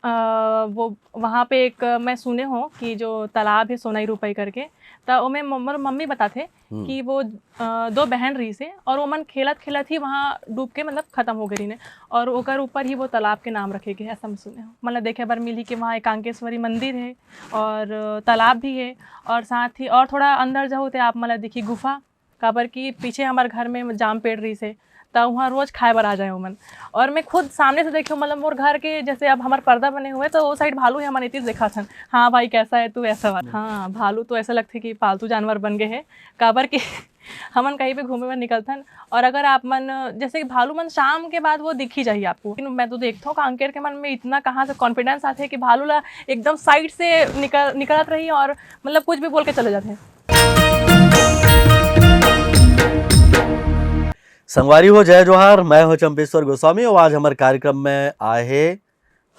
वो वहाँ पे एक मैं सुने हो कि जो तालाब है सोनाई रुपई करके, तो ओमे मोर मम्मी बताथे कि वो दो बहन रही से और वो मन खेलत खेलत ही वहाँ डूब के मतलब खत्म हो गई ने और ओकर ऊपर ही वो तालाब के नाम रखे गए, ऐसा मैं सुने हो। मतलब देखे बार मिली कि वहाँ एकांकेश्वरी मंदिर है और तालाब भी है और साथ ही और थोड़ा अंदर जाओ तो आप मतलब देखिए गुफा काबर की पीछे हमारे घर में जाम पेड़ रही से, तो वहाँ रोज़ खाए बर आ जाए मन। और मैं खुद सामने से देखी मतलब मोर घर के जैसे अब हमारे पर्दा बने हुए तो वो साइड भालू है हमारे इतनी देखा था। हाँ भाई कैसा है तू, ऐसा बात। हाँ भालू तो ऐसा लगता है कि पालतू जानवर बन गए हैं काबर की हमन कहीं पे घूमे में निकलथन और अगर आप मन जैसे कि भालू मन शाम के बाद वो दिख ही जाइए आपको। लेकिन मैं तो देखता हूँ कांकेर के मन में इतना कहाँ से कॉन्फिडेंस आते है कि भालू ला एकदम साइड से निकलत रही और मतलब कुछ भी बोल के चले जाते हैं। संगवारी हो जय जोहार, मैं हूं चंपेश्वर गोस्वामी और आज हमारे कार्यक्रम में आए हैं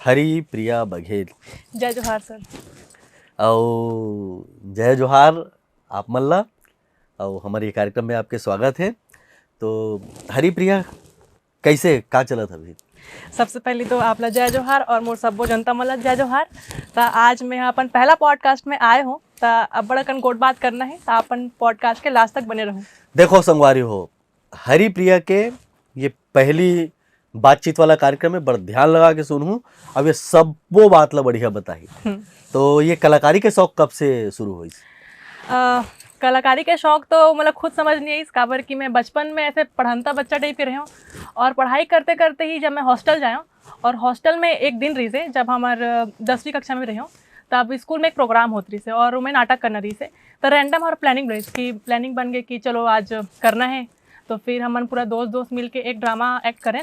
हरी प्रिया बघेल। जय जोहार सर। और जय जोहार आप मल्ला और हमारे कार्यक्रम में आपके स्वागत है। तो हरी प्रिया कैसे का चलत अभी? सबसे पहले तो आप ला जय जोहार और मोर सब्बो जनता मन जय जोहार। तो आज मैं अपन पहला पॉडकास्ट में आए हूँ तो अब बड़ा कन गोट बात करना है तो अपन पॉडकास्ट के लास्ट तक बने रहूँ। देखो संगवारी हो, हरी प्रिया के ये पहली बातचीत वाला कार्यक्रम है, बड़ा ध्यान लगा के सुनूं। अब ये सब वो बात ला बढ़िया बताई। तो ये कलाकारी के शौक कब से शुरू हुई? कलाकारी के शौक तो मतलब खुद समझ नहीं आई काबर कि मैं बचपन में ऐसे पढ़ंता बच्चा टाइप के रही हूँ और पढ़ाई करते करते ही जब मैं हॉस्टल जाया और हॉस्टल में एक दिन रही से जब हमारे 10वीं कक्षा में रही हूँ तब स्कूल में एक प्रोग्राम होती रही से और मैं नाटक करना रही से तो रैंडम और प्लानिंग रही कि प्लानिंग बन गई कि चलो आज करना है। तो फिर हम पूरा दोस्त मिल के एक ड्रामा एक्ट करें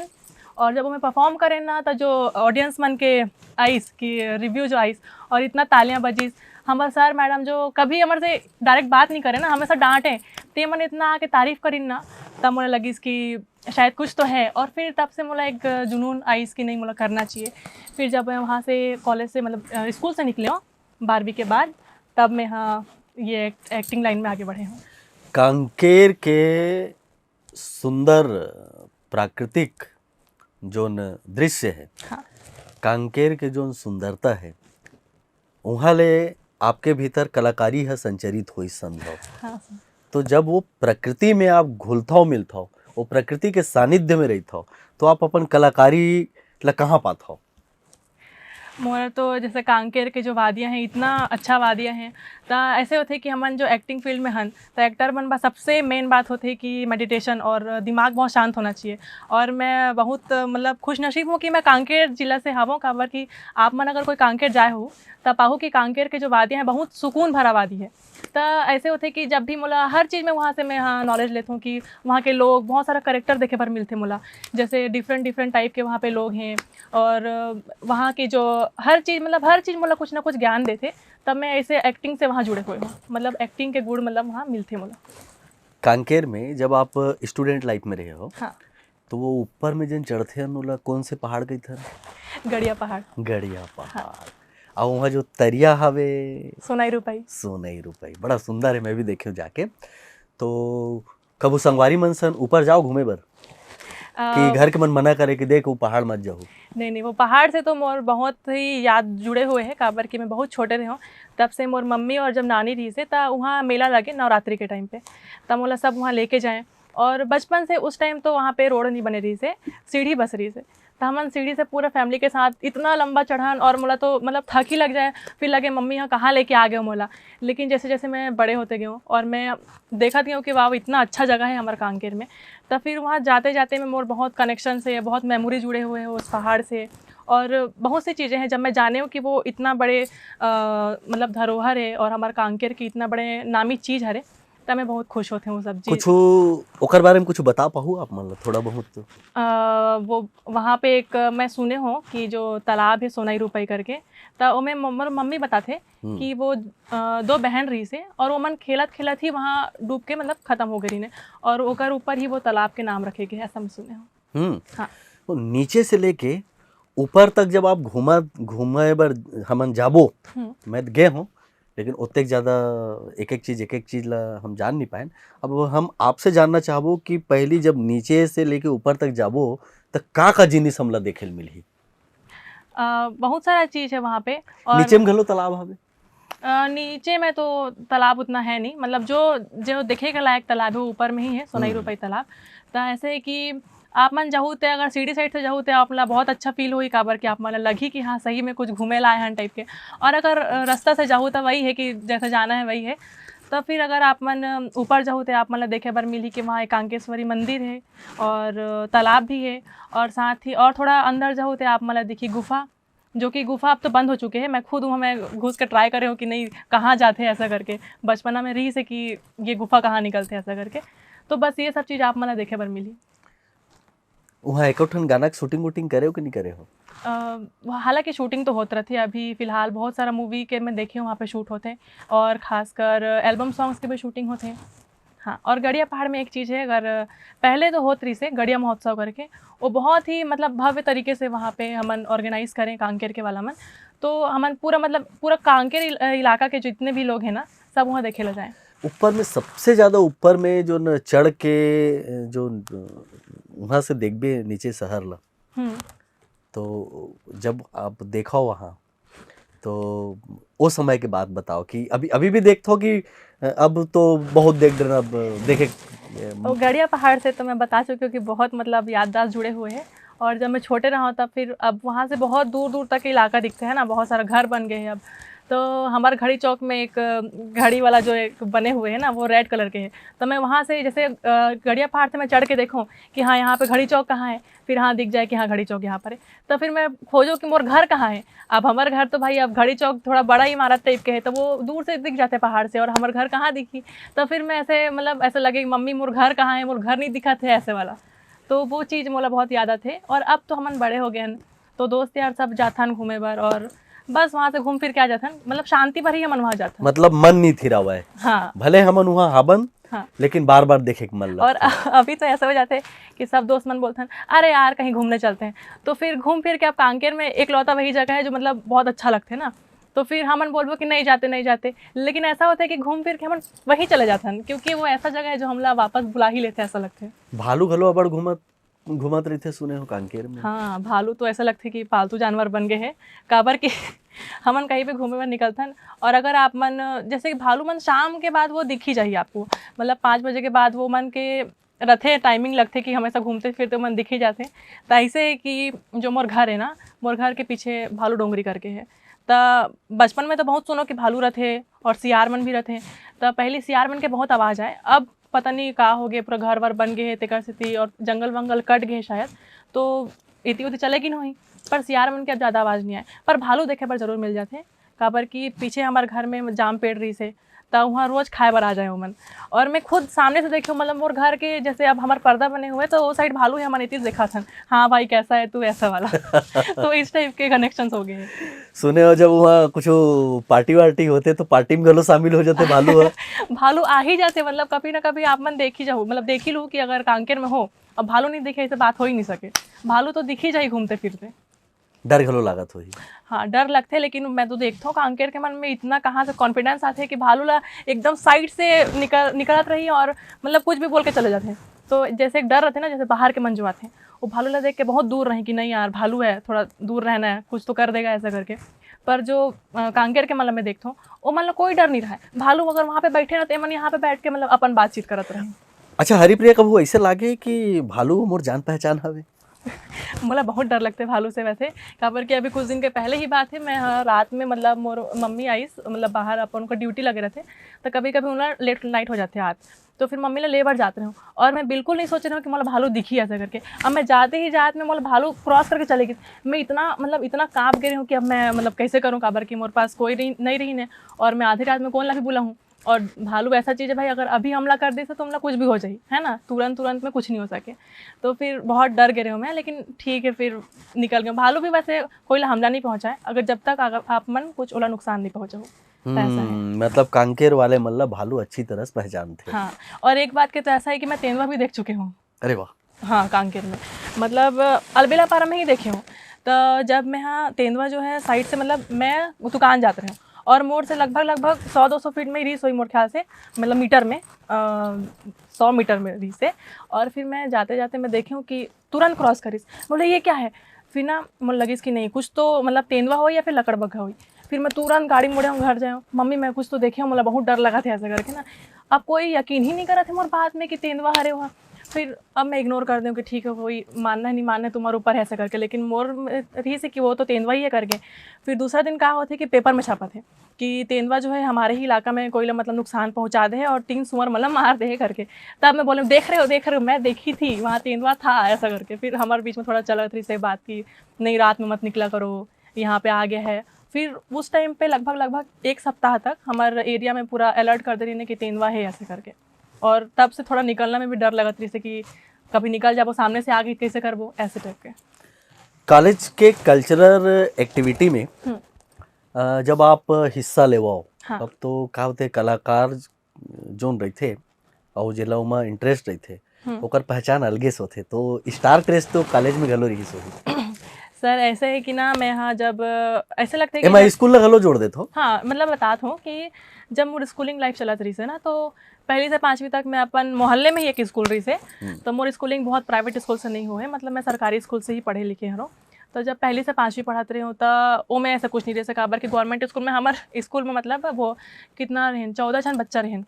और जब मैं परफॉर्म करें ना तो जो ऑडियंस मन के आइस की रिव्यू जो आइस और इतना तालियां बजीस। हमारे सर मैडम जो कभी हमारे से डायरेक्ट बात नहीं करे ना, हमेशा डांटे ते मन इतना आके तारीफ करी ना, तब मुझे लगी कि शायद कुछ तो है। और फिर तब से मुझे एक जुनून आई कि नहीं मुझे करना चाहिए। फिर जब मैं वहाँ से कॉलेज से मतलब स्कूल से निकले हूँ 12वीं के बाद, तब मैं हाँ ये एक्टिंग लाइन में आगे बढ़े हूँ। कांकेर के सुंदर प्राकृतिक जो दृश्य है, हाँ। कांकेर के जो सुंदरता है वहाँ ले आपके भीतर कलाकारी है संचरित हुई संभव। हाँ। तो जब वो प्रकृति में आप घुलता हो मिलता हो, वो प्रकृति के सानिध्य में रहता हो, तो आप अपन कलाकारी ला कहाँ पाता हो? मोर तो जैसे कांकेर के जो वादियाँ हैं इतना अच्छा वादियाँ हैं तो ऐसे होते कि हमन जो एक्टिंग फील्ड में हन तो एक्टर बन बा सबसे मेन बात होती कि मेडिटेशन और दिमाग बहुत शांत होना चाहिए। और मैं बहुत मतलब खुशनसीब हूँ कि मैं कांकेर जिला से हूँ काबर कि आप मन अगर कोई कांकेर जाए हो तब पाहू कि कांकेर के जो वादियाँ हैं बहुत सुकून भरा वादी है। तो ऐसे होते कि जब भी मोला हर चीज़ में वहाँ से मैं हाँ नॉलेज लेता हूँ कि वहाँ के लोग बहुत सारा करेक्टर देखे पर मिलते मोला, जैसे डिफरेंट टाइप के वहाँ पे लोग हैं और वहाँ की जो हर चीज़ मतलब कुछ ना कुछ ज्ञान देते। तब मैं ऐसे एक्टिंग से वहाँ जुड़े हुए हूँ, मतलब एक्टिंग के गुण मतलब वहाँ मिलते मोला। कांकेर में जब आप स्टूडेंट लाइफ में रहे हो, हाँ। तो वो ऊपर में जिन चढ़ते हैं उनला कौन से पहाड़ गई था? गड़िया पहाड़। गड़िया पहाड़। हाँ। और वहाँ जो तरिया हवे सोनाई रुपई। सोनाई रुपई बड़ा सुंदर है, मैं भी देखे जाके। तो कबू संगवारी मन सन ऊपर जाओ घूमे बर कि घर के मन मना करे कि देख वो पहाड़ मत जाओ? नहीं, वो पहाड़ से तो मोर बहुत ही याद जुड़े हुए हैं काबर कि मैं बहुत छोटे रहे हूँ तब से मोर मम्मी और जब नानी रही से तब वहाँ मेला लगे नवरात्रि के टाइम पे, तब मोला सब वहाँ लेके जाएँ। और बचपन से उस टाइम तो वहाँ पे रोड नहीं बने रही से, सीढ़ी बस रही से, तो हमन सीढ़ी से पूरा फैमिली के साथ इतना लंबा चढ़ान और मोला तो मतलब थक ही लग जाए, फिर लगे मम्मी यहाँ कहाँ लेके आ गए मोला। लेकिन जैसे जैसे मैं बड़े होते गए हूँ और मैं देखा थी हूँ कि वाह इतना अच्छा जगह है हमारे कांकेर में, तब फिर वहाँ जाते जाते में मोर बहुत कनेक्शन से बहुत मेमोरी जुड़े हुए हैं उस पहाड़ से। और बहुत सी चीज़ें हैं जब मैं जाने हूँ कि वो इतना बड़े मतलब धरोहर है और हमारे कांकेर की इतना बड़े नामी चीज़ है, तब मैं बहुत खुश होते हूँ सब चीज़। कुछ ओकर बारे में कुछ बता पाहू आप मतलब थोड़ा बहुत? तो वो वहाँ पे एक मैं सुने हो कि जो तालाब है सोनाई रुपई करके, तो ओमे मोर मम्मी बताथे कि वो दो बहन रही से और वो मन खेलत खेलत ही वहाँ डूब के मतलब खत्म हो गई ने और ओकर ऊपर ही वो तालाब के नाम रखे गए, ऐसा मैं सुने हो। हाँ। तो नीचे से लेके ऊपर तक जब आप घूमे बर हमन जाबो, मैं गए हूँ लेकिन उतने ज़्यादा एक एक चीज़ ला हम जान नहीं पाए। अब हम आपसे जानना चाहबो कि पहली जब नीचे से लेके ऊपर तक जाबो तो का जिनिस हमला देखे मिलही? बहुत सारा चीज़ है वहाँ पे। और नीचे में घलो तालाब हवे? नीचे में तो तालाब उतना है नहीं, मतलब जो जो देखे के लायक तालाब है वो ऊपर में ही है, सोनाई रुपई तालाब। तो ऐसे है कि आप मन जाहू ते अगर सीढ़ी साइड से जाहू ते आप ला बहुत अच्छा फील होई, काबर कि आप मन लगी कि हाँ सही में कुछ घूमे लाए हैं टाइप के। और अगर रास्ता से जाहू तो वही है कि जैसे जाना है वही है। तो फिर अगर आप मन ऊपर जाहू तो आप मन देखे बर मिली कि वहाँ एक कांकेश्वरी मंदिर है और तालाब भी है। और साथ ही और थोड़ा अंदर जाहू तो आप मन दिखी गुफा, जो कि गुफा अब तो बंद हो चुके हैं। मैं खुद हूँ, मैं घुस के ट्राई करे हूँ कि नहीं कहाँ जाते हैं ऐसा करके, बचपना में रही से कि ये गुफा कहाँ निकलते हैं ऐसा करके। तो बस ये सब चीज़ आप मला देखे बर मिली। वहाँ एक ठन गाना की शूटिंग वूटिंग करे हो कि नहीं करे हो? हालांकि शूटिंग तो होते रहती है, अभी फ़िलहाल बहुत सारा मूवी के मैं देखी हूँ वहाँ पे शूट होते हैं, और ख़ासकर एल्बम सॉन्ग्स के भी शूटिंग होते हैं। हाँ, और गड़िया पहाड़ में एक चीज़ है, अगर पहले तो होत रही से गड़िया महोत्सव करके, वो बहुत ही मतलब भव्य तरीके से वहाँ पे हमन ऑर्गेनाइज़ करें कांकेर के वाला मन। तो हमन पूरा मतलब पूरा कांकेर इलाका के जितने भी लोग हैं ना, सब वहाँ देखे ला जाएँ। ऊपर में सबसे ज़्यादा ऊपर में जो न चढ़ के जो वहाँ से देखबे नीचे शहर ला, तो जब आप देखो वहाँ, तो वो समय के बात बताओ कि अभी अभी भी देखते हो कि अब तो बहुत देख डर अब देखे। और गड़िया पहाड़ से तो मैं बता चुकी हूँ कि बहुत मतलब याददाश्त जुड़े हुए हैं। और जब मैं छोटे रहा तब फिर अब वहाँ से बहुत दूर दूर तक इलाका दिखते हैं ना, बहुत सारा घर बन गए हैं अब। तो हमारे घड़ी चौक में एक घड़ी वाला जो एक बने हुए हैं ना, वो रेड कलर के हैं। तो मैं वहाँ से जैसे गड़िया पहाड़ से मैं चढ़ के देखूँ कि हाँ यहाँ पे घड़ी चौक कहाँ है, फिर हाँ दिख जाए कि हाँ घड़ी चौक यहाँ पर है। तो फिर मैं खोजूँ कि मोर घर कहाँ है। अब हमारे घर तो भाई अब घड़ी चौक थोड़ा बड़ा इमारत टाइप के है, तो वो दूर से दिख जाते हैं पहाड़ से, और हमारे घर कहाँ दिखी। तो फिर मैं ऐसे मतलब ऐसा लगे मम्मी मोर घर कहाँ है, मोर घर नहीं दिखा थे ऐसे वाला। तो वो चीज़ मोला बहुत याद आते। और अब तो हमन बड़े हो गए हैं, तो दोस्त यार सब जाथन घूमे बर, और बस वहाँ से घूम फिर के आ जाथन, मतलब शांति भर ही हमन वहाँ जाथन। मतलब मन नहीं थिरा हुआ है। हाँ भले हमन वहाँ हाबन, हाँ। लेकिन बार बार देखे के मन लगता और अभी तो ऐसा हो जाते हैं कि सब दोस्त मन बोलते हैं अरे यार कहीं घूमने चलते हैं। तो फिर घूम फिर के अब कांकेर में एक लौता वही जगह है जो मतलब बहुत अच्छा लगता है ना, तो फिर हमन बोलबो कि नहीं जाते नहीं जाते, लेकिन ऐसा होता है कि घूम फिर के हमन वही चले जाते हैं, क्योंकि वो ऐसा जगह है जो हमला वापस बुला ही लेते हैं ऐसा लगता है। भालू घलो अबड़ घूमत रही थे सुने हो कांकेर में? हाँ, भालू तो ऐसा लगता है कि पालतू जानवर बन गए हैं, काबर कि हमन कहीं पे घूमे में निकलथन। और अगर आप मन जैसे कि भालू मन शाम के बाद वो दिख ही जाइए आपको, मतलब 5 बजे के बाद वो मन के रथे टाइमिंग लगते कि हमेशा घूमते फिरते मन दिख ही जाते। तो ऐसे कि जो मोर घर है ना, मोर घर के पीछे भालू डोंगरी करके है। तो बचपन में तो बहुत सुनो कि भालू रथे और सियार मन भी रथे। तो पहले सियार मन के बहुत आवाज़ आए, अब पता नहीं का हो गए, पूरा घर वर बन गए तेकर स्थिति, और जंगल वंगल कट गए शायद, तो इति उति चलेगी नहीं। पर सियार मन के अब ज़्यादा आवाज़ नहीं आए, पर भालू देखे पर जरूर मिल जाते। काबर कि पीछे हमारे घर में जाम पेड़ रही से, तो वहाँ रोज़ खाए बर आ जाए मन। और मैं खुद सामने से देखी हूँ, मतलब मोर घर के जैसे अब हमारे पर्दा बने हुए, तो वो साइड भालू है, हमारे इतनी देखा था, हाँ भाई कैसा है तू ऐसा वाला। तो इस टाइप के कनेक्शन हो गए हैं। सुने हो जब वहाँ कुछ पार्टी वार्टी होते तो पार्टी में घलो शामिल हो जाते भालू है? भालू आ ही जाते, मतलब कभी ना कभी आप मन देख ही जाओ, मतलब देख ही लूँ कि अगर कांकेर में हो अब भालू नहीं दिखे ऐसे बात हो ही नहीं सके। भालू तो दिख ही जाए घूमते फिरते। डर घलो लागत होही? हाँ डर लगते, लेकिन मैं तो देखता हूँ कांकेर के मन में इतना कहाँ से कॉन्फिडेंस आते है कि भालू ला एकदम साइड से निकलत रही, और मतलब कुछ भी बोल के चले जाते हैं। तो जैसे एक डर रहते ना, जैसे बाहर के मन जो आते हैं, वो भालू ला देख के बहुत दूर रहे कि नहीं यार भालू है, थोड़ा दूर रहना है, कुछ तो कर देगा ऐसा करके। पर जो कांकेर के मतलब मैं देखता हूँ, वो मतलब कोई डर नहीं रहा है। भालू अगर वहाँ पे बैठे ना, तो मन यहाँ पे बैठ के मतलब अपन बातचीत करत रहे। अच्छा हरिप्रिया, कब ऐसे लागे कि भालू मोर जान पहचान हवे? मला बहुत डर लगते भालू से वैसे, काबर कि अभी कुछ दिन के पहले ही बात है, मैं रात में मतलब मोर मम्मी आई, मतलब बाहर अपन उनका ड्यूटी लगे रहते, तो कभी कभी उन्हें लेट नाइट हो जाते आज, तो फिर मम्मी ने लेबर जाते रहे, और मैं बिल्कुल नहीं सोच रही हूँ कि मतलब भालू दिखी ऐसा करके। अब मैं जाते ही जाते में मतलब भालू क्रॉस करके चलेगी, मैं इतना मतलब इतना काँप गई हूँ कि अब मैं मतलब कैसे करूँ, काबर कि मोरे पास कोई नहीं रही ने, और मैं आधी रात में कौन ला भी बुला हूँ। और भालू ऐसा चीज़ है भाई, अगर अभी हमला कर दे तो हमला कुछ भी हो जाए, है ना, तुरंत में कुछ नहीं हो सके। तो फिर बहुत डर गए हूँ मैं, लेकिन ठीक है फिर निकल गया। भालू भी वैसे कोई हमला नहीं पहुँचाए, अगर जब तक अगर आप मन कुछ ओला नुकसान नहीं पहुँचा हो, ऐसा है। मतलब कांकेर वाले मतलब भालू अच्छी तरह से पहचानते। हाँ, और एक बात के तो ऐसा है कि मैं तेंदुआ भी देख चुकी हूँ। अरे वाह। हाँ, कांकेर में मतलब अलबेला पारा में ही देखे हूँ। तो जब मैं यहाँ तेंदुआ जो है साइड से, मतलब मैं दुकान जाते रहे, और मोड़ से लगभग 100-200 फीट में ही रीस हुई मोड़ ख्याल से, मतलब मीटर में 100 मीटर में रीस है। और फिर मैं जाते जाते मैं देखी हूँ कि तुरंत क्रॉस करीस, बोले ये क्या है। फिर ना मुझे लगी कि नहीं कुछ तो मतलब तेंदुआ हो या फिर लकड़बग्घा हो। फिर मैं तुरंत गाड़ी में मुड़े हूँ घर जाऊँ, मम्मी मैं कुछ तो देखे हूँ, मतलब बहुत डर लगा था ऐसा करके ना। अब कोई यकीन ही नहीं कर रहा था मोर बात में कि तेंदुआ हरे हुआ। फिर अब मैं इग्नोर कर दूँ कि ठीक है कोई मानना है नहीं मानना है तुम्हारे ऊपर ऐसा करके, लेकिन मोर रही से कि वो तो तेंदुआ ही है करके। फिर दूसरा दिन कहा होते कि पेपर में छपा थे कि तेंदुआ जो है हमारे ही इलाका में कोई मतलब नुकसान पहुंचा दे और 3 सुअर मतलब मार दे करके। तब मैं बोले देख रहे हो मैं देखी थी वहाँ तेंदुआ था ऐसा करके। फिर हमारे बीच में थोड़ा चला रही से बात की, नहीं रात में मत निकला करो, यहाँ पे आ गया है। फिर उस टाइम पे लगभग 1 सप्ताह तक हमारे एरिया में पूरा अलर्ट कर दे रही ने कि तेंदुआ है ऐसे करके। और तब से थोड़ा निकलना में भी डर लगा रही से कि कभी निकल जाबो सामने से आगे कैसे करबो ऐसे टाइप के। कॉलेज के कल्चरल एक्टिविटी में जब आप हिस्सा लेवाओ हाँ। तब तो का होते कलाकार जोन रही थे और जेला उमा इंटरेस्ट रही थे ओकर पहचान अलगे से होते। तो स्टार क्रेज तो कॉलेज में गलो रही सो सर ऐसे है कि ना मैं यहाँ जब ऐसे लगता है ए मैं स्कूल गलो जोड़ देता हूँ। हाँ मतलब बताता हूँ कि जब मोर स्कूलिंग लाइफ चलत रही से ना, तो पहली से 5वीं तक मैं अपन मोहल्ले में ही एक स्कूल रही से। तो मोर स्कूलिंग बहुत प्राइवेट स्कूल से नहीं हुए, मतलब मैं सरकारी स्कूल से ही पढ़े लिखे हूँ। तो जब पहली से 5वीं पढ़ाते रही हूँ तो वो मैं ऐसा कुछ नहीं रह सका कि गवर्नमेंट स्कूल में हमारे स्कूल में मतलब वो कितना रहें 14 जन बच्चा रहें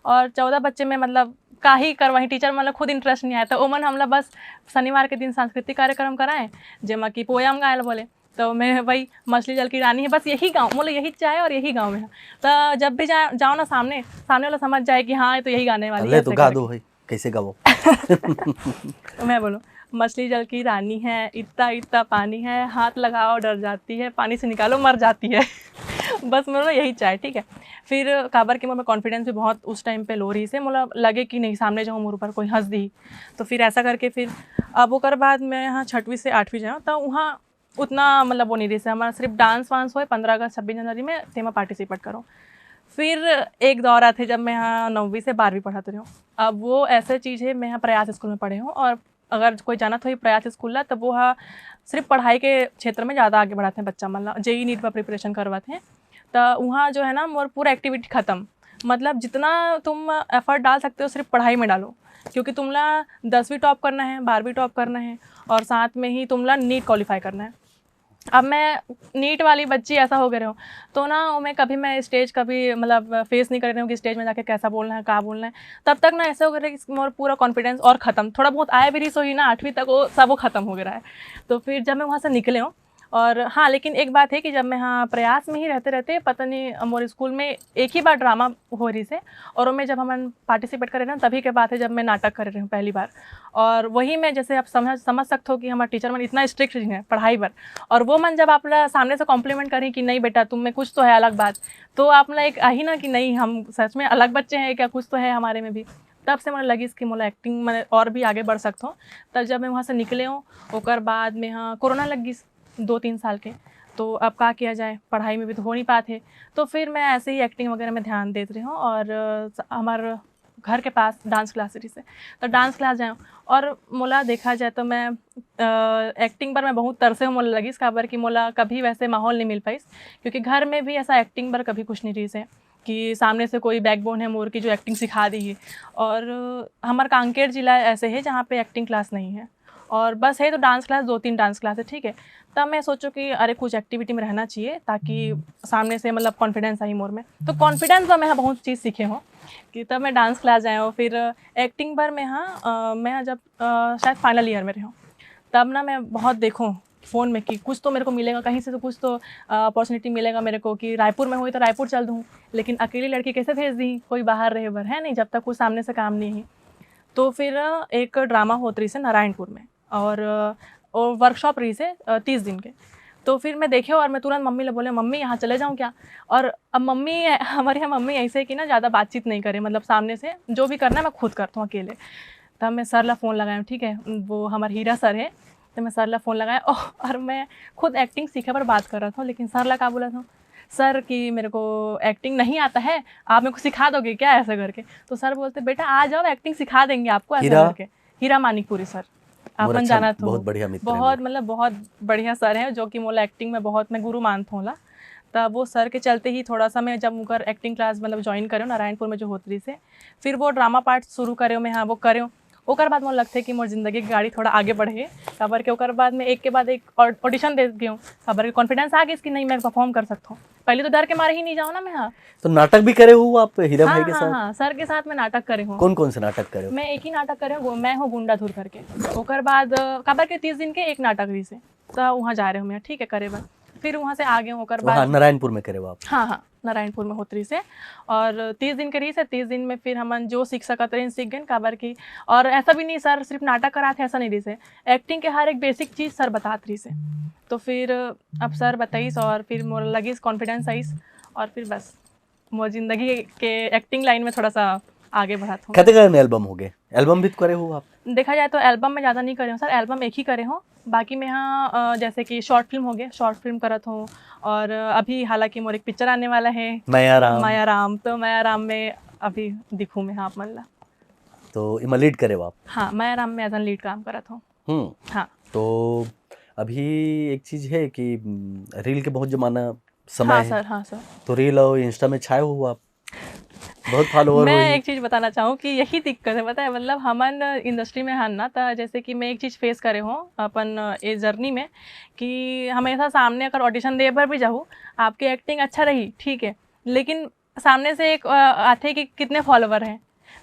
और 14 बच्चे में मतलब का ही कर वहीं टीचर मतलब खुद इंटरेस्ट नहीं आया। तो ओमन हमला बस शनिवार के दिन सांस्कृतिक कार्यक्रम कराएं जेमा कि पोयम गायल बोले। तो मैं वही मछली जल की रानी है बस यही गाँव बोले यही चाहे और यही गाँव में है। तो जब भी जाओ ना सामने वाला समझ जाए कि हाँ तो यही गाने वाली है। तो गा दो भाई कैसे गाओ तो मैं बोलूँ मछली जल की रानी है, इतना इतना पानी है, हाथ लगाओ डर जाती है, पानी से निकालो मर जाती है बस मेरा यही चाहे ठीक है। फिर काबर के में कॉन्फिडेंस भी बहुत उस टाइम पे लो रही से, मतलब लगे कि नहीं सामने जाऊँ मोर ऊपर कोई हंस दी। तो फिर ऐसा करके फिर अब ओकर बाद मैं यहाँ 6वीं से 8वीं जाऊँ तो वहाँ उतना मतलब वो नहीं रही से हमारा सिर्फ डांस वांस हो 15 अगस्त 26 जनवरी में तेमा पार्टिसिपेट करो। फिर एक दौरा थे जब मैं यहाँ 9वीं से 12वीं पढ़ाते रही हूँ। अब वो ऐसे चीज़ है मैं यहाँ प्रयास स्कूल में पढ़े हूँ और अगर कोई जाना तो ये प्रयास स्कूल ला तब वो सिर्फ पढ़ाई के क्षेत्र में ज़्यादा आगे बढ़ाते हैं बच्चा, मतलब जेई नीट पर प्रिपरेशन करवाते हैं। तो वहाँ जो है ना मोर पूरा एक्टिविटी ख़त्म, मतलब जितना तुम एफर्ट डाल सकते हो सिर्फ पढ़ाई में डालो, क्योंकि तुमला 10वीं टॉप करना है 12वीं टॉप करना है और साथ में ही तुमला नीट क्वालिफाई करना है। अब मैं नीट वाली बच्ची ऐसा हो गए रही हूँ तो ना मैं कभी मैं स्टेज कभी मतलब फेस नहीं कर रही हूँ कि स्टेज में जाके कैसा बोलना है कहाँ बोलना है। तब तक ना ऐसा हो गया कि मोर पूरा कॉन्फिडेंस और ख़त्म, थोड़ा बहुत आया भी रही सो ही ना 8वीं तक वो सब वो ख़त्म हो गया है। तो फिर जब मैं वहाँ से निकले हूँ और हाँ लेकिन एक बात है कि जब मैं हाँ प्रयास में ही रहते रहते पता नहीं मोर स्कूल में एक ही बार ड्रामा हो रही से और मैं जब हम पार्टिसिपेट कर रहे हैं तभी के बात है जब मैं नाटक कर रही हूँ पहली बार। और वही मैं जैसे आप समझ सकते हो कि हमारे टीचर मन इतना स्ट्रिक्ट है पढ़ाई पर, और वो मन जब आप सामने से कॉम्प्लीमेंट करें कि नहीं बेटा तुम में कुछ तो है अलग बात, तो आप एक आई ना कि नहीं हम सच में अलग बच्चे हैं क्या, कुछ तो है हमारे में भी। तब से मुझे लगी इसकी मतलब एक्टिंग में और भी आगे बढ़ सकता हूँ। तब जब मैं वहाँ से निकले हूँ ओकर बाद में हाँ कोरोना लग गई 2-3 साल के, तो अब क्या किया जाए पढ़ाई में भी तो हो नहीं पाते। तो फिर मैं ऐसे ही एक्टिंग वगैरह में ध्यान देती रही हूँ और हमारे घर के पास डांस क्लासेस से तो डांस क्लास जाऊँ। और मोला देखा जाए तो मैं एक्टिंग पर मैं बहुत तरसे हूँ, मोला लगी काबर कि मोला कभी वैसे माहौल नहीं मिल पाई, क्योंकि घर में भी ऐसा एक्टिंग पर कभी कुछ नहीं रही से कि सामने से कोई बैकबोन है मोर की जो एक्टिंग सिखा दी है। और हमारा कांकेर जिला ऐसे है जहाँ पे एक्टिंग क्लास नहीं है और बस है तो डांस क्लास 2-3 डांस क्लास है ठीक है। तब मैं सोचूं कि अरे कुछ एक्टिविटी में रहना चाहिए ताकि सामने से मतलब कॉन्फिडेंस आई मोर में। तो कॉन्फिडेंस पर मैं बहुत चीज़ सीखे हूँ कि तब मैं डांस क्लास जाए हूँ। फिर एक्टिंग पर मैं जब शायद फाइनल ईयर में रही हूँ तब ना मैं बहुत देखूँ फ़ोन में कि कुछ तो मेरे को मिलेगा कहीं से, तो कुछ तो अपॉर्चुनिटी मिलेगा मेरे को कि रायपुर में हुई तो रायपुर चल दूँ, लेकिन अकेली लड़की कैसे भेज दी कोई बाहर रहे बर है नहीं जब तक कुछ सामने से काम नहीं है। तो फिर एक ड्रामा होत रही से नारायणपुर में और वर्कशॉप रही से 30 दिन के। तो फिर मैं देखे और मैं तुरंत मम्मी ले बोले मम्मी यहाँ चले जाऊँ क्या। और अब मम्मी हमारे यहाँ मम्मी ऐसे है कि ना ज़्यादा बातचीत नहीं करे, मतलब सामने से जो भी करना है मैं खुद करता हूँ अकेले। तब मैं सर ला फ़ोन लगाया ठीक है, वो हमारे हीरा सर है, तो मैं सर ला फ़ोन लगाया और मैं खुद एक्टिंग सीखे पर बात कर रहा था। लेकिन सर ला क्या बोला था सर कि मेरे को एक्टिंग नहीं आता है, आप मेरे को सिखा दोगे क्या ऐसा करके। तो सर बोलते बेटा आ जाओ एक्टिंग सिखा देंगे आपको ऐसा करके। हीरा मानिकपुरी सर आपन जाना तो बहुत बढ़िया मित्र बहुत मतलब बहुत बढ़िया सर हैं जो कि मोला एक्टिंग में बहुत मैं गुरु मानता हूँ ला। तब वो सर के चलते ही थोड़ा सा मैं जब मुकर एक्टिंग क्लास मतलब ज्वाइन करूँ नारायणपुर में जो होती से, फिर वो ड्रामा पार्ट शुरू करे मैं हाँ वो करूँ ओकर बाद मोला लगथे कि मोर जिंदगी के गाड़ी थोड़ा आगे बढ़े, काबर के ओकर बाद में एक के बाद एक ऑडिशन दे गई हूँ, काबर के कॉन्फिडेंस आ गई कि नहीं मैं परफॉर्म कर सकता हूँ। पहले तो डर के मारे ही नहीं जाओ ना मैं। हाँ तो नाटक भी करे हो आप हीरा भाई के हाँ साथ? हाँ, सर के साथ मैं नाटक करे हूँ। कौन कौन से नाटक करे हो? मैं एक ही नाटक करे हूँ, मैं हूँ गुंडाधुर करके। ओकर बाद काबर के 30 दिन के एक नाटक रही से, तो वहाँ जा रहे हूँ मैं, ठीक है करे बा। फिर वहाँ से आगे हूँ, ओकर वहाँ बाद नारायणपुर में करे हो आप? हाँ हाँ, नारायणपुर में होतरी से। और 30 दिन के रही से, 30 दिन में फिर हमन जो सीख सकत रहे सीख गए काबर की। और ऐसा भी नहीं सर सिर्फ नाटक कराते ऐसा नहीं रही से, एक्टिंग के हर एक बेसिक चीज़ सर बतात रही से। तो फिर अब सर बताइस और फिर मोर लगिस कॉन्फिडेंस आइस, और फिर बस मोर जिंदगी के एक्टिंग लाइन में थोड़ा सा आगे बढ़ाता हूँ। कहते कहते एल्बम हो गए, एल्बम भी तो करे हो आप? देखा जाए तो एल्बम में ज़्यादा नहीं करे हूँ सर, एल्बम एक ही करे हूँ। बाकी मैं यहाँ जैसे कि शॉर्ट फिल्म हो गए, शॉर्ट फिल्म करत हूँ। और अभी हालांकि मोर एक पिक्चर आने वाला है माया राम। माया राम, तो माया राम में अभी दिखूँ मैं, हाँ मन ला। तो इमा लीड करे हो आप? हाँ माया राम में एज एन लीड काम करत हूँ। हाँ तो अभी एक चीज है कि रील के बहुत जमाना समय हाँ है। सर, हाँ सर। तो रील और इंस्टा में छाए हो आप, बहुत फॉलोअर मैं हुई। एक चीज़ बताना चाहूँ कि यही दिक्कत है, पता है मतलब हमन इंडस्ट्री में हन ना, तो जैसे कि मैं एक चीज़ फेस करे हूँ अपन इस जर्नी में कि हमेशा सामने अगर ऑडिशन दे पर भी जाऊँ, आपकी एक्टिंग अच्छा रही ठीक है, लेकिन सामने से एक आते कि कितने फॉलोवर हैं,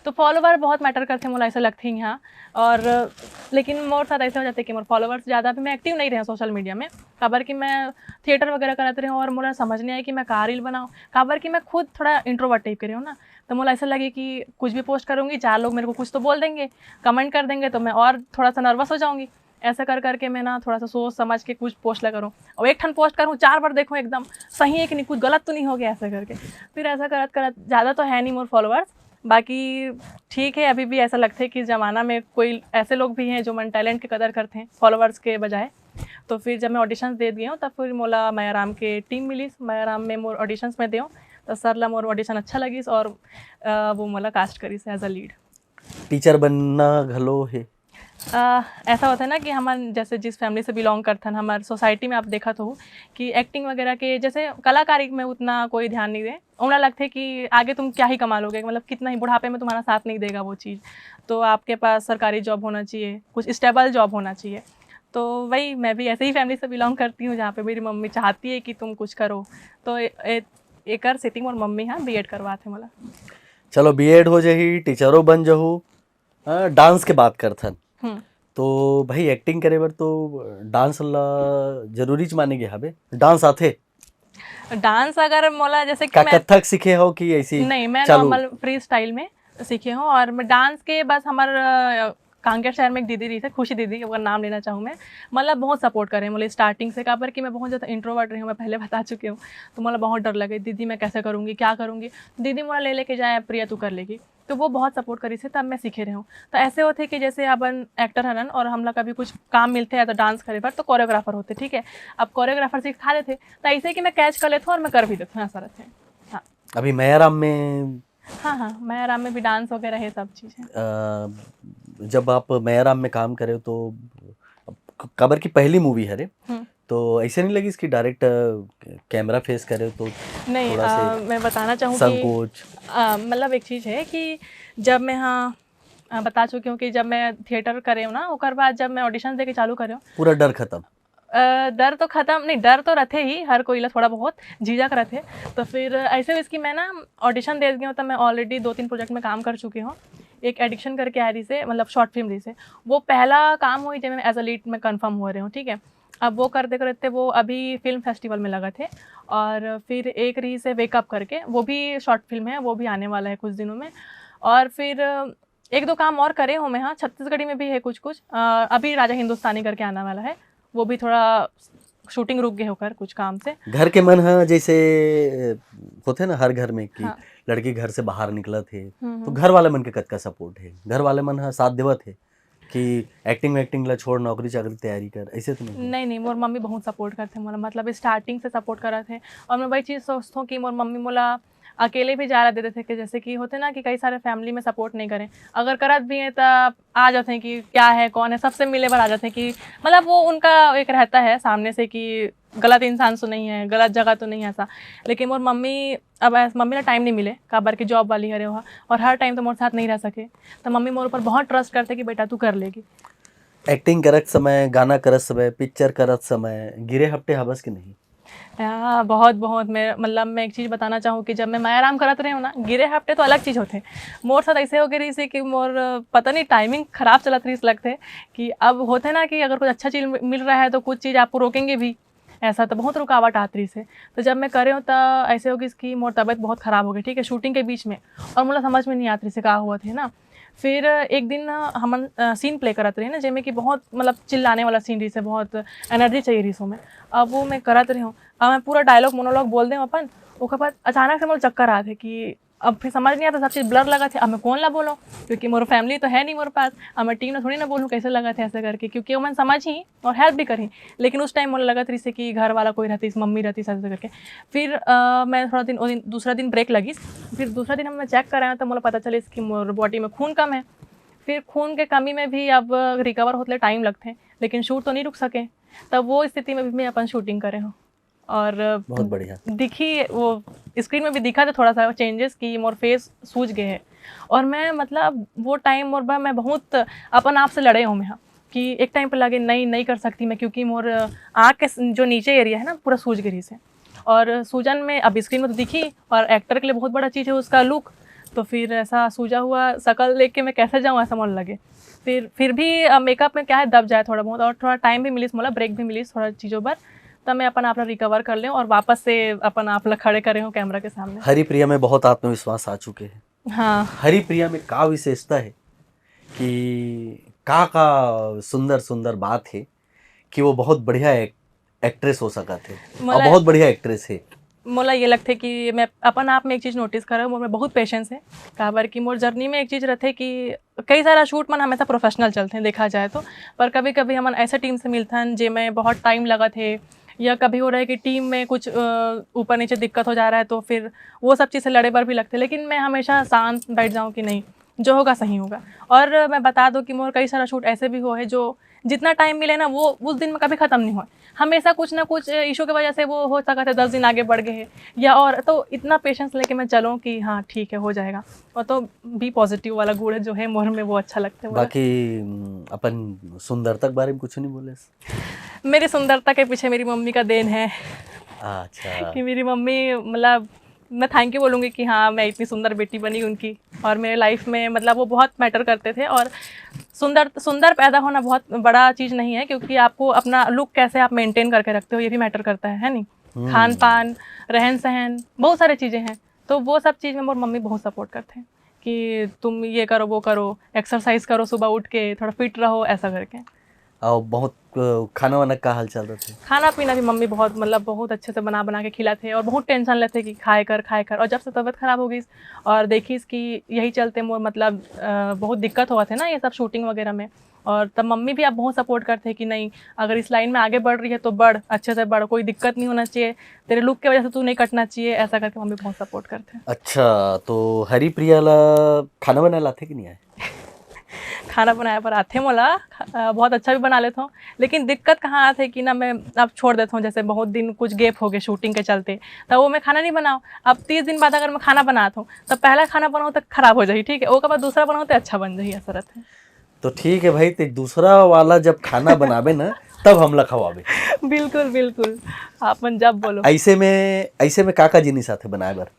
तो फॉलोवर बहुत मैटर करते हैं, मुझे ऐसा लगते हैं यहाँ। और लेकिन मोर साथ ऐसे हो जाते कि मोर फॉलोवर्स ज़्यादा भी मैं एक्टिव नहीं रहे सोशल मीडिया में, काबर कि मैं थिएटर वगैरह कराते रहे और मुझे समझ नहीं आया कि मैं का रील बनाऊँ, काबर कि मैं खुद थोड़ा इंट्रोवर्ट टाइप के रही हूँ ना। तो मुझे ऐसा लगे कि कुछ भी पोस्ट करूँगी 4 लोग मेरे को कुछ तो बोल देंगे, कमेंट कर देंगे, तो मैं और थोड़ा सा नर्वस हो जाऊँगी। ऐसा कर करके मैं ना थोड़ा सा सोच समझ के कुछ पोस्ट लगा करूँ, और एक ठन पोस्ट करूँ 4 बार देखूँ एकदम सही है कि नहीं, कुछ गलत तो नहीं हो गया, ऐसा करके। फिर ऐसा करत करत ज़्यादा तो है नहीं मोर फॉलोअर्स, बाकी ठीक है। अभी भी ऐसा लगता है कि ज़माना में कोई ऐसे लोग भी हैं जो मन टैलेंट की कदर करते हैं फॉलोअर्स के बजाय। तो फिर जब मैं ऑडिशंस दे दिए हूँ तब फिर मोला माया राम के टीम मिली, माया राम में मोर ऑडिशंस में देऊँ, तो सर ला मोर ऑडिशन अच्छा लगी और वो मोला कास्ट करी एज अ लीड। टीचर बनना घलो है? ऐसा होता है ना कि हम जैसे जिस फैमिली से बिलोंग करते हैं, हमारे सोसाइटी में आप देखा तो हो कि एक्टिंग वगैरह के जैसे कलाकारी में उतना कोई ध्यान नहीं दे, उन्हें लगता है कि आगे तुम क्या ही कमा लोगे, मतलब कितना ही बुढ़ापे में तुम्हारा साथ नहीं देगा वो चीज़, तो आपके पास सरकारी जॉब होना चाहिए, कुछ स्टेबल जॉब होना चाहिए। तो वही मैं भी ऐसे ही फैमिली से बिलोंग करती हूँ जहाँ पे मेरी मम्मी चाहती है कि तुम कुछ करो, तो एक सिटिंग और मम्मी हाँ बीएड करवाते मला। चलो बीएड हो जाही, टीचरों बन जाहू, डांस के बात करथन तो भाई एक्टिंग करे बर तो डांस ला जरूरी च माने गे हबे? डांस आथे? डांस अगर मोला जैसे कि का मैं कथक सीखे हो कि ऐसी? नहीं, मैं चालू नॉर्मल फ्री स्टाइल में सीखे हूँ। और मैं डांस के बस हमारे कांकेर शहर में एक दीदी रही थी, खुशी दीदी अगर नाम लेना चाहूँ मैं, मतलब बहुत सपोर्ट करें मुझे स्टार्टिंग से, काबर कि मैं बहुत ज़्यादा इंट्रोवर्ट रही हूँ, मैं पहले बता चुकी हूँ। तो मतलब बहुत डर लगे दीदी मैं कैसे करूँगी क्या करूँगी, दीदी मोला ले लेके जाए प्रिया तू कर लेगी, तो वो बहुत सपोर्ट करी से तब मैं सीखे रही हूँ। तो ऐसे होते कि जैसे अपन एक्टर हन और हम लोग कभी कुछ काम मिलते हैं तो डांस करे पर तो कोरियोग्राफर होते, ठीक है, अब कोरियोग्राफर सिखा देते तो ऐसे कि मैं कैच कर लेता हूँ और मैं कर भी देता हूँ, ऐसा रहते हैं। हाँ अभी माया राम में हाँ हाँ, माया राम में भी डांस वगैरह है, सब चीज़ें। जब आप माया राम में काम करे हो तो कबर की पहली मूवी है रे, तो ऐसे नहीं लगी इसकी डायरेक्ट कैमरा फेस करे तो नहीं थोड़ा से मैं बताना चाहूँ कि संकोच? मतलब एक चीज़ है कि जब मैं हाँ बता चुकी हूँ कि जब मैं थिएटर करे हूँ ना, ओकर बाद जब मैं ऑडिशन दे के चालू करे हूँ, पूरा डर खत्म? डर तो खत्म नहीं, डर तो रहते ही, हर कोई ला थोड़ा बहुत झिझक रहते। तो फिर ऐसे इसकी मैं ना ऑडिशन दे गई हूँ, तब मैं ऑलरेडी 2-3 प्रोजेक्ट में काम कर चुकी हूँ। एक एडिक्शन करके आ रही से, मतलब शॉर्ट फिल्म रही से, वो पहला काम हुई जब मैं एज अ लीड में कंफर्म हो रही हूँ, ठीक है। अब वो करते करते वो अभी फिल्म फेस्टिवल में लगा थे, और फिर एक रही से वेकअप करके, वो भी शॉर्ट फिल्म है, वो भी आने वाला है कुछ दिनों में। और फिर 1-2 काम और करे हूँ मैं, हाँ छत्तीसगढ़ी में भी है कुछ कुछ, अभी राजा हिंदुस्तानी करके आने वाला है, वो भी थोड़ा शूटिंग रुक गए होकर कुछ काम से। घर के मन है जैसे होते ना हर घर में कि हाँ। लड़की घर से बाहर निकलत है, तो घर वाले मन के कद का सपोर्ट है, घर वाले मन है साथ देवत है कि एक्टिंग ला छोड़ नौकरी चाकरी तैयारी कर, ऐसे तो नहीं? नहीं मोर मम्मी बहुत सपोर्ट करते मोला, मतलब स्टार्टिंग से सपोर्ट करा थे। और मैं वही चीज़ सोचता हूँ कि मोर मम्मी मोला अकेले भी जा देते थे कि जैसे कि होते ना कि कई सारे फैमिली में सपोर्ट नहीं करें, अगर करत भी हैं तब आ जाते हैं कि क्या है कौन है, सबसे मिले बार आ जाते हैं कि मतलब वो उनका एक रहता है सामने से कि गलत इंसान तो नहीं है, गलत जगह तो नहीं है ऐसा। लेकिन मोर मम्मी अब मम्मी ना टाइम नहीं मिले काबर की जॉब वाली है वहाँ, और हर टाइम तो मोर साथ नहीं रह सके, तो मम्मी मोर ऊपर बहुत ट्रस्ट करते कि बेटा तू कर लेगी। एक्टिंग करत समय, गाना करत समय, पिक्चर करत समय गिरे हफ्ते हवस कि नहीं? हाँ बहुत बहुत। मैं एक चीज़ बताना चाहूँ कि जब मैं आराम करत रही हूँ ना, गिरे हफ्ते तो अलग चीज़ होते। मोर साथ ऐसे हो गई रही से कि मोर पता नहीं टाइमिंग खराब चलत रही लगते कि अब होते ना कि अगर कुछ अच्छा चीज़ मिल रहा है तो कुछ चीज़ आपको रोकेंगे भी, ऐसा तो बहुत रुकावट आती रही से। तो जब मैं करे हूँ तो ऐसे होगी कि मोर तबीयत बहुत ख़राब हो गई, ठीक है, शूटिंग के बीच में, और मुझे समझ में नहीं आती रही से क्या हुआ थे ना। फिर एक दिन हम सीन प्ले करत रहे ना जिसमें कि बहुत मतलब चिल्लाने वाला सीन रही से, बहुत एनर्जी चाहिए रही सो में। अब वो मैं करत रही हूँ, अब मैं पूरा डायलॉग मोनोलॉग बोल दें अपन, उसके बाद अचानक से मुझे चक्कर आए थे कि अब फिर समझ नहीं आता, सब चीज़ ब्लर लगा थे। अब मैं कौन ला बोलूँ, क्योंकि मेरी फैमिली तो है नहीं मेरे पास, अब मैं टीम में थोड़ी ना बोलूँ कैसे लगा थे ऐसे करके, क्योंकि वो मैंने समझ ही और हेल्प भी करी। लेकिन उस टाइम मुझे लगा था इससे कि घर वाला कोई रहती, मम्मी रहती ऐसे करके। फिर मैं थोड़ा दिन दूसरा दिन ब्रेक लगी, फिर दूसरा दिन हम मैं चेक कराया तो मुझे पता चले इसकी मोर बॉडी में खून कम है। फिर खून के कमी में भी अब रिकवर होते टाइम लगते हैं, लेकिन शूट तो नहीं रुक सके। तब वो स्थिति में भी मैं अपन शूटिंग करे हूँ, और बहुत बढ़िया। दिखी वो स्क्रीन में भी दिखा था थोड़ा सा चेंजेस कि मोर फेस सूझ गए हैं। और मैं मतलब वो टाइम मोर मैं बहुत अपन आप से लड़े हूँ मैं, हाँ, कि एक टाइम पर लगे नहीं कर सकती मैं, क्योंकि मोर आँख के जो नीचे एरिया है ना पूरा सूझ गई से। और सूजन में अब स्क्रीन में तो दिखी, और एक्टर के लिए बहुत बड़ा चीज़ है उसका लुक, तो फिर ऐसा सूजा हुआ शक्ल देख के मैं कैसे जाऊँ ऐसा मन लगे। फिर भी मेकअप में क्या है दब जाए थोड़ा बहुत, और थोड़ा टाइम भी मिलीस, मतलब ब्रेक भी मिलीस थोड़ा चीज़ों पर, तब मैं अपन आप रिकवर कर लें और वापस से अपन आप खड़े करे हूँ कैमरा के सामने। हरिप्रिया में बहुत आत्मविश्वास आ चुके हैं। हाँ, हरिप्रिया में का विशेषता है कि का सुंदर सुंदर बात है कि वो बहुत बढ़िया एक्ट्रेस हो सका थे और बहुत बढ़िया एक्ट्रेस है। मोला ये लगते कि मैं अपन आप में एक चीज़ नोटिस कर रहा हूँ, मोर में बहुत पेशेंस है। काबर की मोर जर्नी में एक चीज़ रहते कि कई सारा शूट मन हमेशा प्रोफेशनल चलते हैं देखा जाए तो, पर कभी कभी हमन ऐसे टीम से मिलते हैं जिसमें बहुत टाइम लगा थे, या कभी हो रहा है कि टीम में कुछ ऊपर नीचे दिक्कत हो जा रहा है, तो फिर वो सब चीज़ से लड़े पर भी लगते। लेकिन मैं हमेशा शांत बैठ जाऊँ कि नहीं, जो होगा सही होगा। और मैं बता दूँ कि मोर कई सारा शूट ऐसे भी हो है जो जितना टाइम मिले ना वो उस दिन में कभी ख़त्म नहीं हुआ, हमेशा कुछ ना कुछ इशू की वजह से वो हो सका था 10 दिन आगे बढ़ गए हैं, या और तो इतना पेशेंस लेके मैं चलूँ कि हाँ ठीक है हो जाएगा। और तो बी पॉजिटिव वाला गुण जो है मोर में वो अच्छा लगता है। बाकी अपन सुंदरता के बारे में कुछ नहीं बोले? मेरी सुंदरता के पीछे मेरी मम्मी का देन है। अच्छा। कि मेरी मम्मी मतलब मैं थैंक यू बोलूँगी कि हाँ मैं इतनी सुंदर बेटी बनी उनकी, और मेरे लाइफ में मतलब वो बहुत मैटर करते थे। और सुंदर पैदा होना बहुत बड़ा चीज़ नहीं है, क्योंकि आपको अपना लुक कैसे आप मेंटेन करके रखते हो ये भी मैटर करता है नहीं। खान पान, रहन सहन, बहुत सारी चीज़ें हैं, तो वो सब चीज़ में मोर मम्मी बहुत सपोर्ट करते हैं कि तुम ये करो वो करो, एक्सरसाइज करो सुबह उठ के, थोड़ा फिट रहो ऐसा करके। और बहुत खाना वाना का हाल चल रहा था? खाना पीना भी मम्मी बहुत मतलब बहुत अच्छे से बना के खिलाते, और बहुत टेंशन लेते कि खाए कर। और जब से तबीयत ख़राब हो गई और देखी इसकी यही चलते मोर मतलब बहुत दिक्कत हुआ थे ना ये सब शूटिंग वगैरह में, और तब मम्मी भी आप बहुत सपोर्ट करते हैं कि नहीं अगर इस लाइन में आगे बढ़ रही है तो बढ़, अच्छे से बढ़, कोई दिक्कत नहीं होना चाहिए, तेरे लुक की वजह से तू नहीं कटना चाहिए, ऐसा करके मम्मी बहुत सपोर्ट करते हैं। अच्छा, तो हरिप्रिया ला खाना बनाना लाते कि नहीं आए? खाना बनाया पर आते मोला, बहुत अच्छा भी बना लेता हूँ, लेकिन दिक्कत कहाँ आती है कि ना मैं अब छोड़ देता हूँ, जैसे बहुत दिन कुछ गैप हो गए शूटिंग के चलते, तब वो मैं खाना नहीं बनाऊँ। अब 30 दिन बाद अगर मैं खाना बनाता हूँ तब पहला खाना बनाऊँ तो खराब हो जाए, ठीक है, वो के बाद दूसरा बनाऊँ तो अच्छा बन जाए, ऐसा रहता है। तो ठीक है भाई, तो दूसरा वाला जब खाना बनावे ना तब हमला खवावे। बिल्कुल बिल्कुल, आपन जब बोलो। ऐसे में काका जिनी साथे बनाए बर?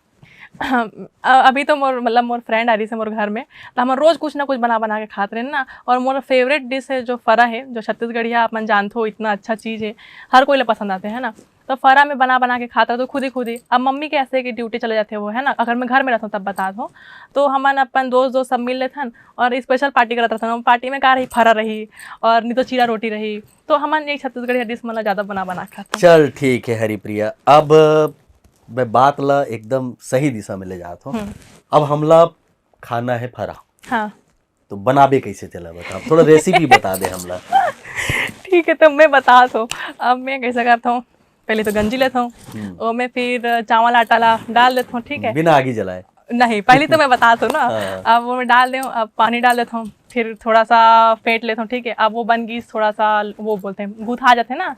अभी तो मोर फ्रेंड आ रही है मोर घर में, तो हम रोज़ कुछ ना कुछ बना के खाते रहे ना। और मोर फेवरेट डिश है जो फरा है, जो छत्तीसगढ़िया अपन जानते हो इतना अच्छा चीज़ है, हर कोई ले पसंद आते हैं ना। तो फरा में बना के खाता तो खुद ही। अब मम्मी के ऐसे कि ड्यूटी चले जाते हैं वो, है ना, अगर मैं घर में रहता हूँ तब बता दो, तो हमन अपन दोस्त सब मिल लेते हैं और स्पेशल पार्टी करता था। पार्टी में का रही, फरा रही और नहीं तो चीरा रोटी रही, तो हमन एक छत्तीसगढ़िया डिश मतलब ज़्यादा बना के खाता। चल ठीक है हरिप्रिया, अब मैं बात ला एकदम सही दिशा में ले जाता हूँ। अब हमला खाना है फरा, हाँ, तो बनाबे कैसे चला बता, थोड़ा रेसिपी बता दे हमला। ठीक है, तो मैं बता दो अब मैं कैसे करता हूँ। पहले तो गंजी लेता हूँ, ओमे फिर चावल आटा ला डाल देता हूँ, ठीक है। बिना आगी जलाए? नहीं, पहले तो मैं बता दूँ ना। हाँ। अब वो मैं डाल दूँ, अब पानी डाल देता हूँ, फिर थोड़ा सा फेंट लेता हूँ, ठीक है। अब वो बन गई, थोड़ा सा वो बोलते हैं गूथा जाते हैं ना,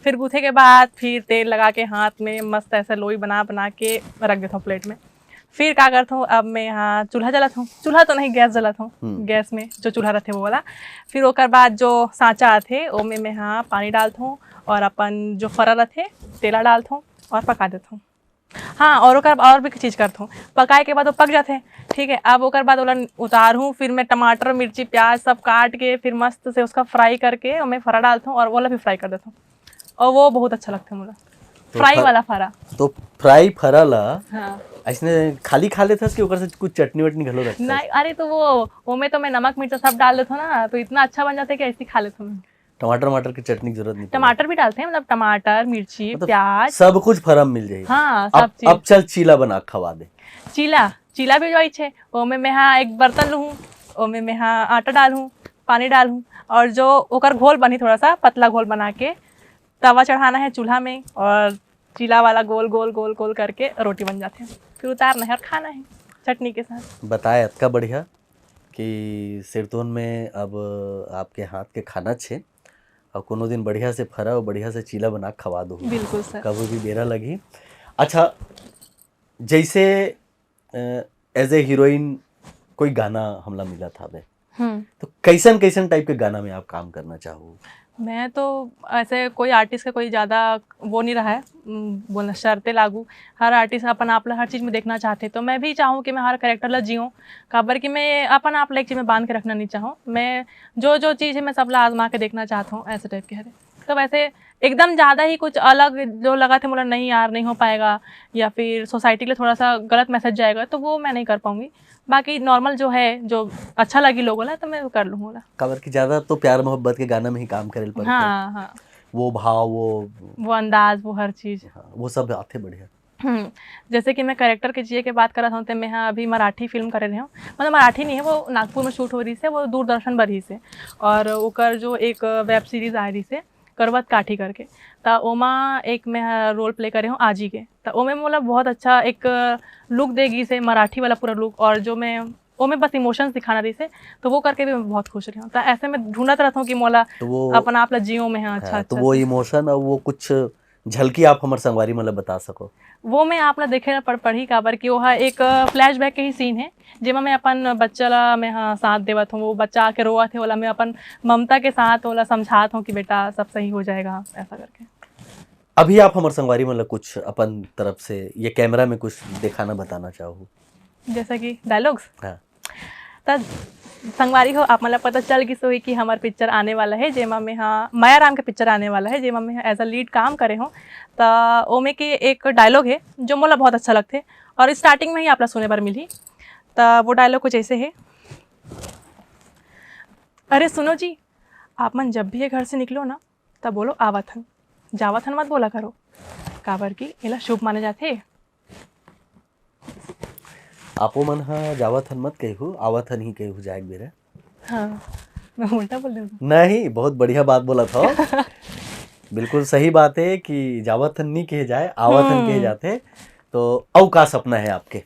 फिर गूथे के बाद फिर तेल लगा के हाथ में मस्त ऐसा लोई बना बना के रख देता हूँ प्लेट में। फिर क्या करता हूँ, अब मैं यहाँ चूल्हा जलाता हूँ, चूल्हा तो नहीं गैस जलाता हूँ, गैस में जो चूल्हा रहते वो वाला। फिर ओकर बाद जो सांचा आते वो में मैं यहाँ पानी डालता हूँ और अपन जो फरा रहते तेला डालता हूँ और पका देता हूँ। हाँ, और ओकर और भी चीज़ करता हूँ, पकाए के बाद वो पक जाते हैं, ठीक है। अब ओकर बाद ओला उतारूँ, फिर मैं टमाटर मिर्ची प्याज सब काट के फिर मस्त से उसका फ्राई करके और मैं फरा डालता हूँ और वो वाला भी फ्राई कर देता हूँ, और वो बहुत अच्छा लगता है मुझे, फ्राई वाला फरा। तो फ्राई फरा ला हाँ, ऐसने खाली खा लेते कि ओकर से कुछ चटनी वटनी घलो रखता? नहीं, अरे तो वो में तो मैं नमक मिर्च सब डाल देता हूँ ना, तो इतना अच्छा बन जाता है कि ऐसे ही खा लेता हूँ। टमाटर मटर की चटनी की जरूरत नहीं? टमाटर भी डालते हैं, मतलब टमाटर मिर्ची मतलब प्याज सब कुछ फरम मिल जाए। हाँ, अब सब चीज। अब चल चीला बना खवा दे। चीला भी जो छे ओमे मैं हाँ एक बर्तन लूँ, ओमे मैं हाँ आटा डालूँ, पानी डालूँ, और जो ओकर घोल बनी थोड़ा सा पतला घोल बना के तवा चढ़ाना है चूल्हा में, और चीला वाला गोल गोल गोल गोल करके रोटी बन जाते हैं, फिर उतारना है और खाना है चटनी के साथ। बताए अतका बढ़िया कि सिरतोन में अब आपके हाथ के खाना छे, और कोनो दिन बढ़िया से फरा और बढ़िया से चीला बना खवा दो। बिल्कुल सर। कभी भी बेरा लगी। अच्छा, जैसे एज ए हीरोइन कोई गाना हमला मिला था बे, तो कैसन कैसन टाइप के गाना में आप काम करना चाहो? मैं तो ऐसे कोई आर्टिस्ट का कोई ज़्यादा वो नहीं रहा है, बोलना शर्तें लागू, हर आर्टिस्ट अपन आप हर चीज़ में देखना चाहते, तो मैं भी चाहूँ कि मैं हर कैरेक्टर ला जीऊँ, काबर कि मैं अपन आप एक चीज़ में बांध के रखना नहीं चाहूँ, मैं जो जो चीज़ है मैं सब ला आजमा के देखना चाहता हूँ, ऐसे टाइप के है। तो वैसे एकदम ज़्यादा ही कुछ अलग जो लगा था बोला नहीं यार नहीं हो पाएगा, या फिर सोसाइटी के लिए थोड़ा सा गलत मैसेज जाएगा, तो वो मैं नहीं कर पाऊँगी। बाकी नॉर्मल जो है जो अच्छा लगी लोगों ला तो मैं वो कर लूँगा। काबर की ज्यादा तो प्यार मोहब्बत के गाना में ही काम करे पड़ते। हाँ हाँ, वो भाव, वो अंदाज, वो हर चीज़। हाँ, वो सब आते बढ़िया। जैसे कि मैं कैरेक्टर के जिए के बात कर रहा हूँ, तो मैं हाँ अभी मराठी फिल्म कर रही हूँ, मतलब मराठी नहीं है, वो नागपुर में शूट हो रही से, वो दूरदर्शन पर ही से, और ओकर जो एक वेब सीरीज आ रही से करवत काठी करके, तो ओमा एक मैं रोल प्ले करे हूँ आजी के, तो ओमे मतलब बहुत अच्छा एक लुक देगी से मराठी वाला पूरा लुक, और जो मैं वो में बस इमोशंस दिखाना रही से, तो वो करके भी मैं बहुत खुश रही हूँ। तो ऐसे में ढूंढत रहता हूँ कि मोला तो अपन आप ला जियो में है अच्छा। तो वो इमोशन और वो कुछ झलकी आप हमारे संगवारी मतलब बता सको? वो मैं आप ला देखे पढ़ी काबर कि वो एक फ्लैशबैक के ही सीन है, जिसमें मैं अपन बच्चा ला मैं हाँ साथ देवत हूँ, वो बच्चा आके रोआ थे वाला मैं अपन ममता के साथ वाला समझाता हूँ कि बेटा सब सही हो जाएगा, ऐसा करके। अभी आप हमारे संगवारी मतलब कुछ अपन तरफ से ये कैमरा में कुछ दिखाना बताना चाहो? जैसा कि डायलॉग्स? हाँ। तो संगवारी हो आप मतलब पता चल गई सोई कि हमार पिक्चर आने वाला है, जेमा में हाँ माया राम का पिक्चर आने वाला है, जेमा में एज अ लीड काम करे हूँ। तो ओमे के एक डायलॉग है जो मोला बहुत अच्छा लगते, और स्टार्टिंग में ही आप सुने पर मिली। तो वो डायलॉग कुछ ऐसे है, अरे सुनो जी, आप मन जब भी ये घर से निकलो ना तब बोलो आवथन, जावथन मत बोला करो, काबर की एला शुभ माने जाते। आपो मन हाँ जावथन मत कहू, आवथन ही कहू जाए बेरा। हाँ, मैं उल्टा बोल रही हूँ। नहीं, बहुत बढ़िया बात बोला था। बिल्कुल सही बात है कि जावथन नहीं कहे जाए, आवथन कहे जाते। तो औ का सपना है आपके?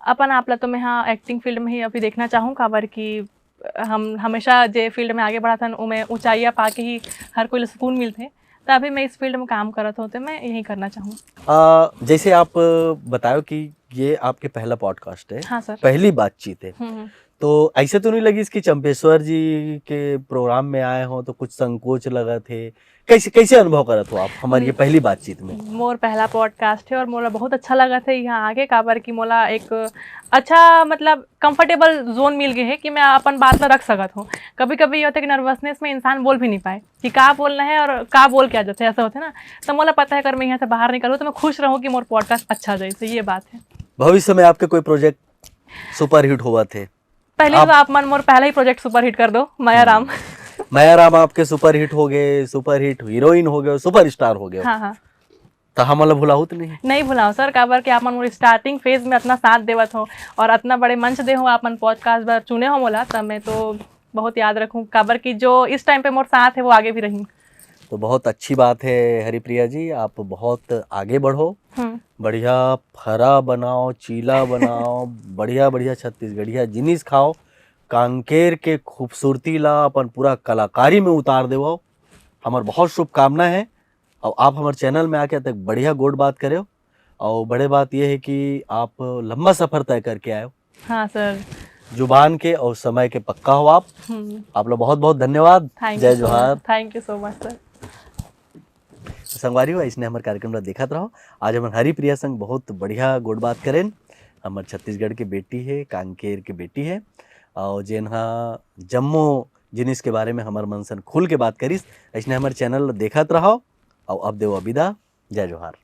अपन आपला तो मैं हाँ एक्टिंग फील्ड में ही अभी देखना चाहूँ, काबर कि हम हमेशा जे फील्ड में आगे बढ़ा था उमें ऊंचाइयाँ पा के ही हर कोई सुकून मिलते, तो अभी मैं इस फील्ड में काम कर रहा था, तो मैं यही करना चाहूँ। जैसे आप बताओ कि ये आपके पहला पॉडकास्ट है। हाँ सर। पहली बातचीत है, तो ऐसे तो नहीं लगी इसकी चंपेश्वर जी के प्रोग्राम में आए हो तो कुछ संकोच लगा थे? कैसे कैसे अनुभव करा तो आप हमारी ये पहली बातचीत में? मोर पहला पॉडकास्ट है और मोला बहुत अच्छा लगा था यहाँ आके, काबर की मोला एक अच्छा मतलब कंफर्टेबल जोन मिल गए है कि मैं अपन बात में रख सकत हूँ। कभी कभी ये होता है कि नर्वसनेस में इंसान बोल भी नहीं पाए कि का बोलना है और का बोल क्या जाते, ऐसा होता है ना। तो मोला पता है अगर मैं यहाँ से बाहर निकलूँ तो मैं खुश रहूँ कि मोर पॉडकास्ट अच्छा जाए, तो ये बात है। भविष्य में आपके कोई प्रोजेक्ट सुपर हिट हुआ थे? पहले तो आप मन मोर पहला ही प्रोजेक्ट सुपर हिट कर दो, माया राम। माया राम आपके सुपर हिट हो गए, सुपर हिट हीरोइन हो गए, सुपर स्टार हो गए। हाँ हाँ, तो हम मतलब भुलाओ तो नहीं भुलाओ सर, काबर कि आप मन मोर स्टार्टिंग फेज में इतना साथ देवत हो और इतना बड़े मंच दे हो, आप मन पॉडकास्ट बार चुने हो मोला, तब मैं तो बहुत याद रखूँ, काबर कि जो इस टाइम पे मोर साथ है वो आगे भी रही। तो बहुत अच्छी बात है हरिप्रिया जी, आप बहुत आगे बढ़ो, बढ़िया फरा बनाओ, चीला बनाओ, बढ़िया बढ़िया छत्तीसगढ़िया जिनिस खाओ, कांकेर के खूबसूरती ला अपन पूरा कलाकारी में उतार देवो। हमार बहुत शुभकामना है और आप हमारे चैनल में आके तक बढ़िया गोड बात करे हो। और बड़े बात यह है कि आप लंबा सफर तय करके आए हो। हाँ सर। जुबान के और समय के पक्का हो आप लोग बहुत बहुत धन्यवाद। जय जोहार। Thank you so much sir. संगवारी हो इसने हमारे कार्यक्रम ला देखत रहो। आज हमारे हरिप्रिया संग बहुत बढ़िया गोड बात करें। हमारे छत्तीसगढ़ के बेटी है, कांकेर के बेटी है और जेनहा जम्मो जिनिस के बारे में हमारे मन सन खुल के बात करिस। इसने हमारे चैनल देखत रहो और अब देव विदा। जय जोहार।